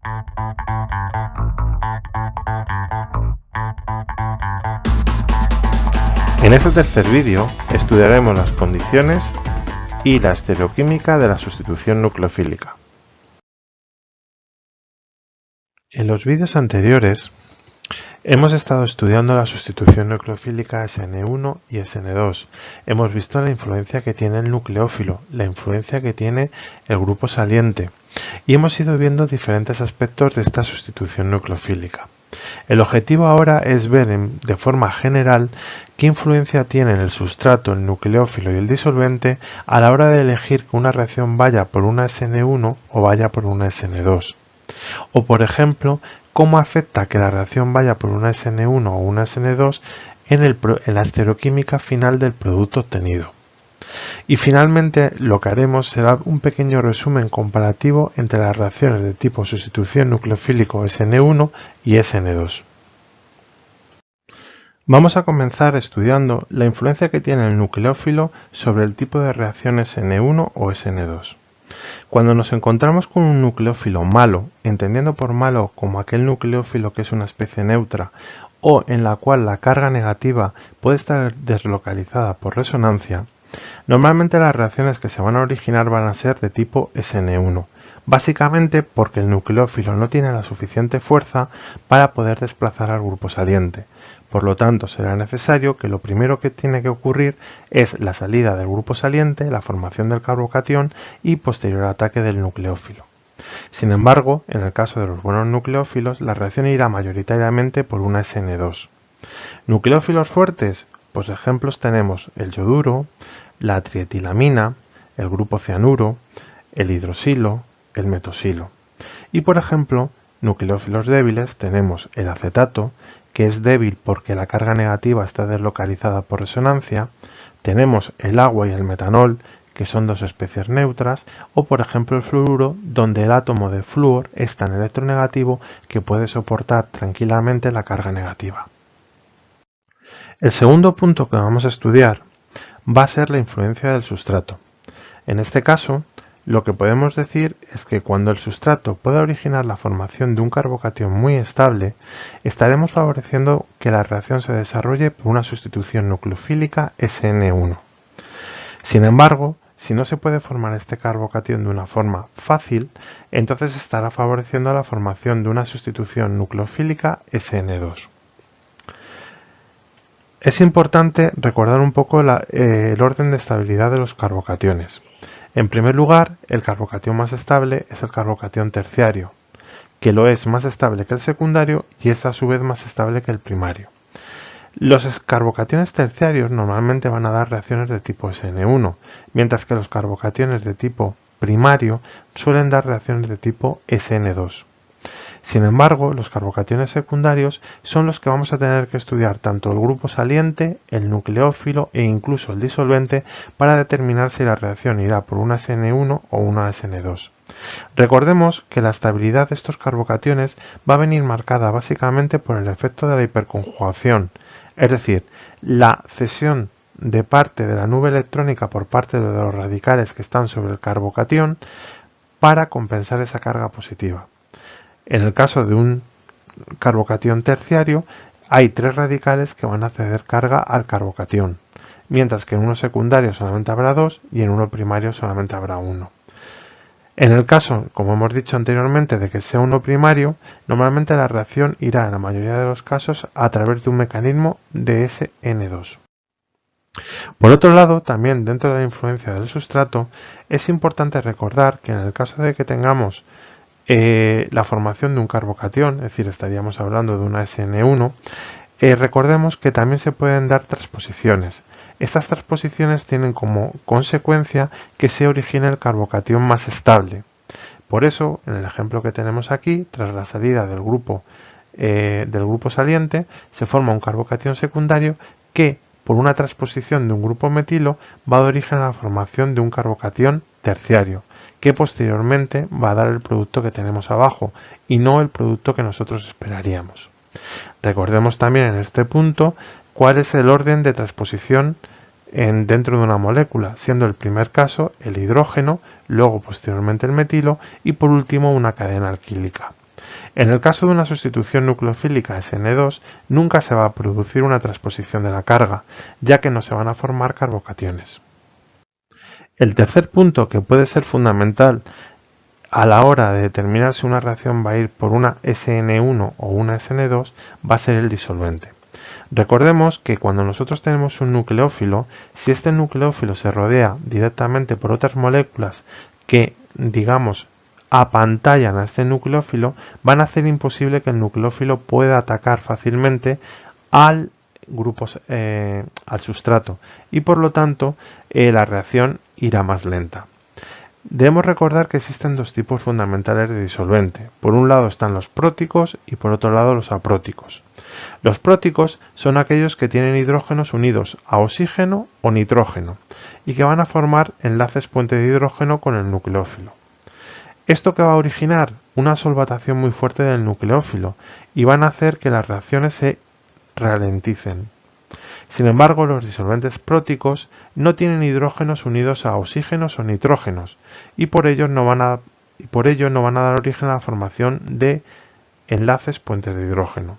En este tercer vídeo estudiaremos las condiciones y la estereoquímica de la sustitución nucleofílica. En los vídeos anteriores hemos estado estudiando la sustitución nucleofílica SN1 y SN2. Hemos visto la influencia que tiene el nucleófilo, la influencia que tiene el grupo saliente y hemos ido viendo diferentes aspectos de esta sustitución nucleofílica. El objetivo ahora es ver de forma general qué influencia tienen el sustrato, el nucleófilo y el disolvente a la hora de elegir que una reacción vaya por una SN1 o vaya por una SN2. O por ejemplo, cómo afecta que la reacción vaya por una SN1 o una SN2 en la estereoquímica final del producto obtenido. Y finalmente lo que haremos será un pequeño resumen comparativo entre las reacciones de tipo sustitución nucleofílico SN1 y SN2. Vamos a comenzar estudiando la influencia que tiene el nucleófilo sobre el tipo de reacción SN1 o SN2. Cuando nos encontramos con un nucleófilo malo, entendiendo por malo como aquel nucleófilo que es una especie neutra o en la cual la carga negativa puede estar deslocalizada por resonancia, normalmente las reacciones que se van a originar van a ser de tipo SN1, básicamente porque el nucleófilo no tiene la suficiente fuerza para poder desplazar al grupo saliente. Por lo tanto, será necesario que lo primero que tiene que ocurrir es la salida del grupo saliente, la formación del carbocatión y posterior ataque del nucleófilo. Sin embargo, en el caso de los buenos nucleófilos, la reacción irá mayoritariamente por una SN2. ¿Nucleófilos fuertes? Pues ejemplos tenemos el yoduro, la trietilamina, el grupo cianuro, el hidroxilo, el metosilo. Y por ejemplo, nucleófilos débiles tenemos el acetato, que es débil porque la carga negativa está deslocalizada por resonancia, tenemos el agua y el metanol, que son dos especies neutras, o por ejemplo el fluoruro, donde el átomo de flúor es tan electronegativo que puede soportar tranquilamente la carga negativa. El segundo punto que vamos a estudiar va a ser la influencia del sustrato. En este caso, lo que podemos decir es que cuando el sustrato pueda originar la formación de un carbocatión muy estable, estaremos favoreciendo que la reacción se desarrolle por una sustitución nucleofílica SN1. Sin embargo, si no se puede formar este carbocatión de una forma fácil, entonces estará favoreciendo la formación de una sustitución nucleofílica SN2. Es importante recordar un poco el orden de estabilidad de los carbocationes. En primer lugar, el carbocatión más estable es el carbocatión terciario, que lo es más estable que el secundario y es a su vez más estable que el primario. Los carbocationes terciarios normalmente van a dar reacciones de tipo SN1, mientras que los carbocationes de tipo primario suelen dar reacciones de tipo SN2. Sin embargo, los carbocationes secundarios son los que vamos a tener que estudiar tanto el grupo saliente, el nucleófilo e incluso el disolvente para determinar si la reacción irá por una SN1 o una SN2. Recordemos que la estabilidad de estos carbocationes va a venir marcada básicamente por el efecto de la hiperconjugación, es decir, la cesión de parte de la nube electrónica por parte de los radicales que están sobre el carbocatión para compensar esa carga positiva. En el caso de un carbocatión terciario, hay tres radicales que van a ceder carga al carbocatión, mientras que en uno secundario solamente habrá dos y en uno primario solamente habrá uno. En el caso, como hemos dicho anteriormente, de que sea uno primario, normalmente la reacción irá en la mayoría de los casos a través de un mecanismo de SN2. Por otro lado, también dentro de la influencia del sustrato, es importante recordar que en el caso de que tengamos la formación de un carbocatión, es decir, estaríamos hablando de una SN1, recordemos que también se pueden dar transposiciones. Estas transposiciones tienen como consecuencia que se origine el carbocatión más estable. Por eso, en el ejemplo que tenemos aquí, tras la salida del grupo saliente, se forma un carbocatión secundario que, por una transposición de un grupo metilo, va a dar origen a la formación de un carbocatión terciario, que posteriormente va a dar el producto que tenemos abajo y no el producto que nosotros esperaríamos. Recordemos también en este punto cuál es el orden de transposición dentro de una molécula, siendo el primer caso el hidrógeno, luego posteriormente el metilo y por último una cadena alquílica. En el caso de una sustitución nucleofílica SN2, nunca se va a producir una transposición de la carga, ya que no se van a formar carbocationes. El tercer punto que puede ser fundamental a la hora de determinar si una reacción va a ir por una SN1 o una SN2 va a ser el disolvente. Recordemos que cuando nosotros tenemos un nucleófilo, si este nucleófilo se rodea directamente por otras moléculas que, digamos, apantallan a este nucleófilo, van a hacer imposible que el nucleófilo pueda atacar fácilmente al sustrato y por lo tanto la reacción irá más lenta. Debemos recordar que existen dos tipos fundamentales de disolvente. Por un lado están los próticos y por otro lado los apróticos. Los próticos son aquellos que tienen hidrógenos unidos a oxígeno o nitrógeno y que van a formar enlaces puente de hidrógeno con el nucleófilo. ¿Esto que va a originar? Una solvatación muy fuerte del nucleófilo y van a hacer que las reacciones se ralenticen. Sin embargo, los disolventes próticos no tienen hidrógenos unidos a oxígenos o nitrógenos y por ello no van a dar origen a la formación de enlaces puentes de hidrógeno.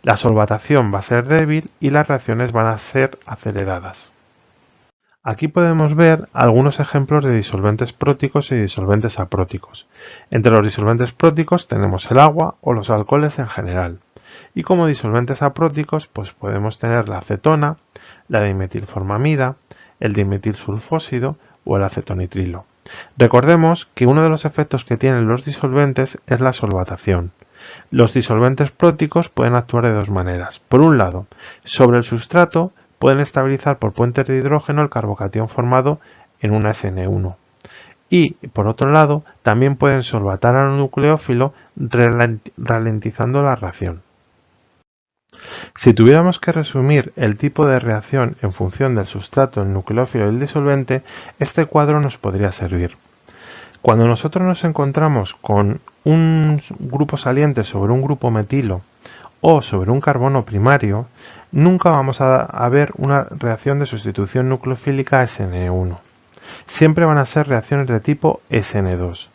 La solvatación va a ser débil y las reacciones van a ser aceleradas. Aquí podemos ver algunos ejemplos de disolventes próticos y disolventes apróticos. Entre los disolventes próticos tenemos el agua o los alcoholes en general. Y como disolventes apróticos, pues podemos tener la acetona, la dimetilformamida, el dimetilsulfósido o el acetonitrilo. Recordemos que uno de los efectos que tienen los disolventes es la solvatación. Los disolventes próticos pueden actuar de dos maneras. Por un lado, sobre el sustrato pueden estabilizar por puentes de hidrógeno el carbocatión formado en una SN1. Y, por otro lado, también pueden solvatar al nucleófilo ralentizando la reacción. Si tuviéramos que resumir el tipo de reacción en función del sustrato, el nucleófilo y el disolvente, este cuadro nos podría servir. Cuando nosotros nos encontramos con un grupo saliente sobre un grupo metilo o sobre un carbono primario, nunca vamos a ver una reacción de sustitución nucleofílica SN1. Siempre van a ser reacciones de tipo SN2.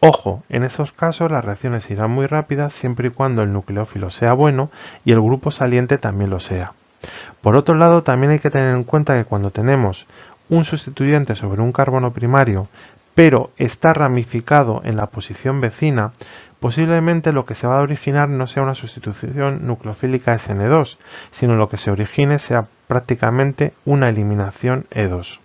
Ojo, en estos casos las reacciones irán muy rápidas siempre y cuando el nucleófilo sea bueno y el grupo saliente también lo sea. Por otro lado, también hay que tener en cuenta que cuando tenemos un sustituyente sobre un carbono primario, pero está ramificado en la posición vecina, posiblemente lo que se va a originar no sea una sustitución nucleofílica SN2, sino lo que se origine sea prácticamente una eliminación E2.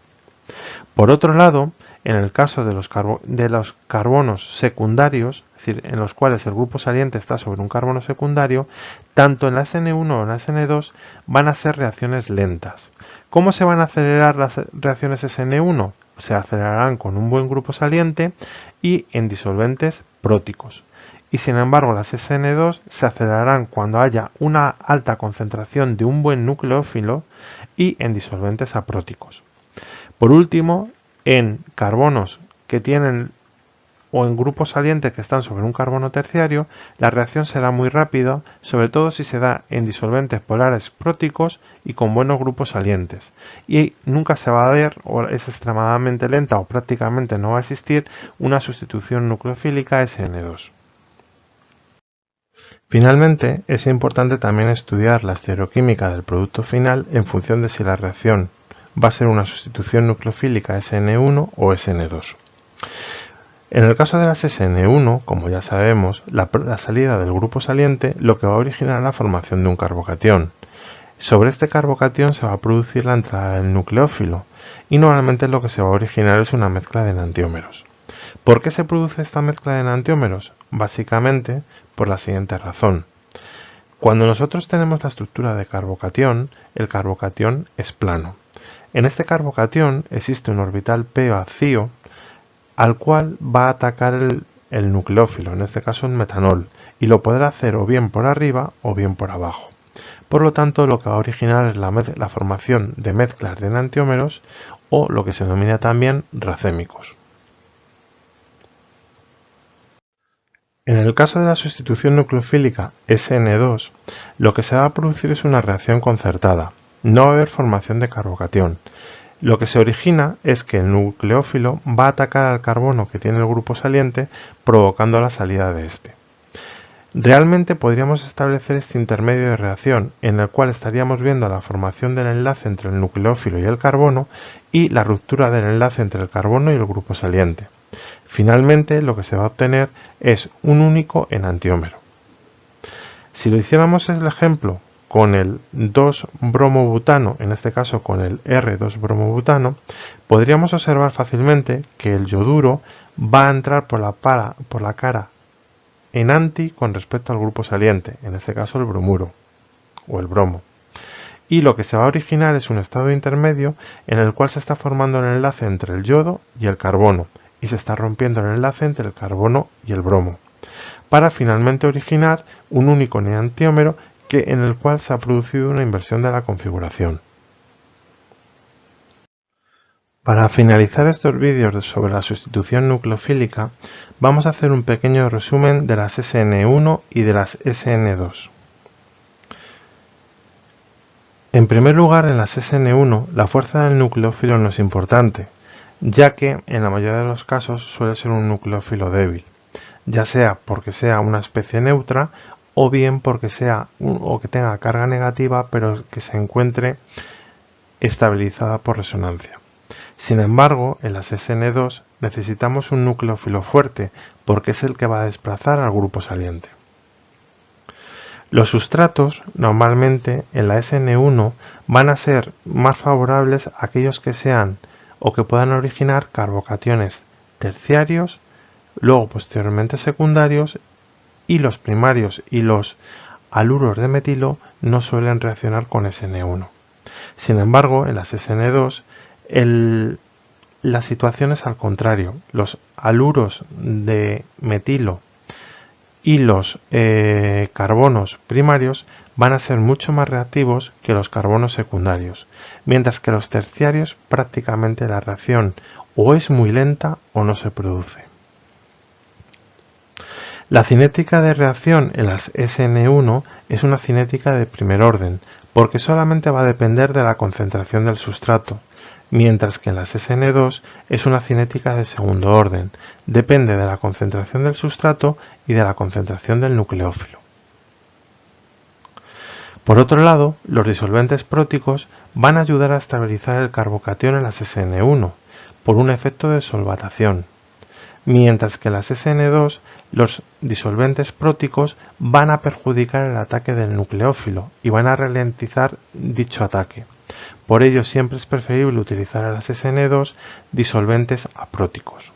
Por otro lado, en el caso de los carbonos secundarios, es decir, en los cuales el grupo saliente está sobre un carbono secundario, tanto en la SN1 o en la SN2 van a ser reacciones lentas. ¿Cómo se van a acelerar las reacciones SN1? Se acelerarán con un buen grupo saliente y en disolventes próticos. Y sin embargo, las SN2 se acelerarán cuando haya una alta concentración de un buen nucleófilo y en disolventes apróticos. Por último, en carbonos que tienen o en grupos salientes que están sobre un carbono terciario, la reacción será muy rápida, sobre todo si se da en disolventes polares próticos y con buenos grupos salientes. Y nunca se va a ver, o es extremadamente lenta o prácticamente no va a existir, una sustitución nucleofílica SN2. Finalmente, es importante también estudiar la estereoquímica del producto final en función de si la reacción va a ser una sustitución nucleofílica SN1 o SN2. En el caso de las SN1, como ya sabemos, la salida del grupo saliente lo que va a originar la formación de un carbocatión. Sobre este carbocatión se va a producir la entrada del nucleófilo y normalmente lo que se va a originar es una mezcla de enantiómeros. ¿Por qué se produce esta mezcla de enantiómeros? Básicamente por la siguiente razón. Cuando nosotros tenemos la estructura de carbocatión, el carbocatión es plano. En este carbocatión existe un orbital p vacío al cual va a atacar el nucleófilo, en este caso el metanol, y lo podrá hacer o bien por arriba o bien por abajo. Por lo tanto, lo que va a originar es la formación de mezclas de enantiómeros o lo que se denomina también racémicos. En el caso de la sustitución nucleofílica SN2, lo que se va a producir es una reacción concertada. No va a haber formación de carbocatión. Lo que se origina es que el nucleófilo va a atacar al carbono que tiene el grupo saliente, provocando la salida de este. Realmente podríamos establecer este intermedio de reacción en el cual estaríamos viendo la formación del enlace entre el nucleófilo y el carbono y la ruptura del enlace entre el carbono y el grupo saliente. Finalmente, lo que se va a obtener es un único enantiómero. Si lo hiciéramos el ejemplo con el 2-bromobutano, en este caso con el R2-bromobutano, podríamos observar fácilmente que el yoduro va a entrar por la cara enanti con respecto al grupo saliente, en este caso el bromuro o el bromo. Y lo que se va a originar es un estado intermedio en el cual se está formando el enlace entre el yodo y el carbono y se está rompiendo el enlace entre el carbono y el bromo, para finalmente originar un único enantiómero en el cual se ha producido una inversión de la configuración. Para finalizar estos vídeos sobre la sustitución nucleofílica, vamos a hacer un pequeño resumen de las SN1 y de las SN2. En primer lugar, en las SN1, la fuerza del nucleófilo no es importante, ya que en la mayoría de los casos suele ser un nucleófilo débil, ya sea porque sea una especie neutra o bien porque que tenga carga negativa pero que se encuentre estabilizada por resonancia. Sin embargo, en las SN2 necesitamos un nucleófilo fuerte porque es el que va a desplazar al grupo saliente. Los sustratos normalmente en la SN1 van a ser más favorables a aquellos que sean o que puedan originar carbocationes terciarios, luego posteriormente secundarios, y los primarios y los haluros de metilo no suelen reaccionar con SN1. Sin embargo, en las SN2 la situación es al contrario. Los haluros de metilo y los carbonos primarios van a ser mucho más reactivos que los carbonos secundarios, mientras que los terciarios prácticamente la reacción o es muy lenta o no se produce. La cinética de reacción en las SN1 es una cinética de primer orden, porque solamente va a depender de la concentración del sustrato, mientras que en las SN2 es una cinética de segundo orden, depende de la concentración del sustrato y de la concentración del nucleófilo. Por otro lado, los disolventes próticos van a ayudar a estabilizar el carbocatión en las SN1 por un efecto de solvatación, mientras que en las SN2 los disolventes próticos van a perjudicar el ataque del nucleófilo y van a ralentizar dicho ataque. Por ello siempre es preferible utilizar en las SN2 disolventes apróticos.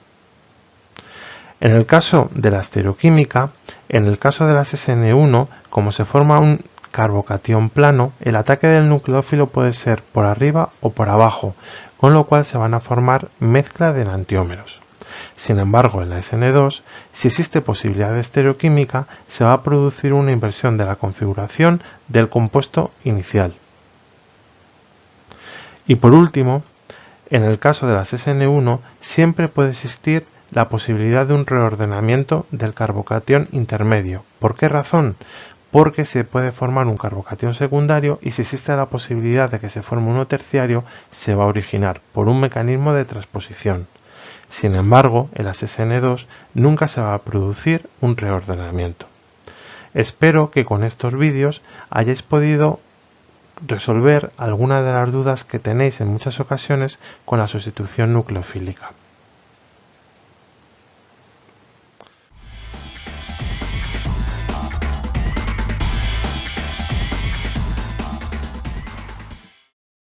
En el caso de la estereoquímica, en el caso de las SN1, como se forma un carbocatión plano, el ataque del nucleófilo puede ser por arriba o por abajo, con lo cual se van a formar mezcla de enantiómeros. Sin embargo, en la SN2, si existe posibilidad de estereoquímica, se va a producir una inversión de la configuración del compuesto inicial. Y por último, en el caso de las SN1, siempre puede existir la posibilidad de un reordenamiento del carbocatión intermedio. ¿Por qué razón? Porque se puede formar un carbocatión secundario y si existe la posibilidad de que se forme uno terciario, se va a originar por un mecanismo de transposición. Sin embargo, en las SN2 nunca se va a producir un reordenamiento. Espero que con estos vídeos hayáis podido resolver algunas de las dudas que tenéis en muchas ocasiones con la sustitución nucleofílica.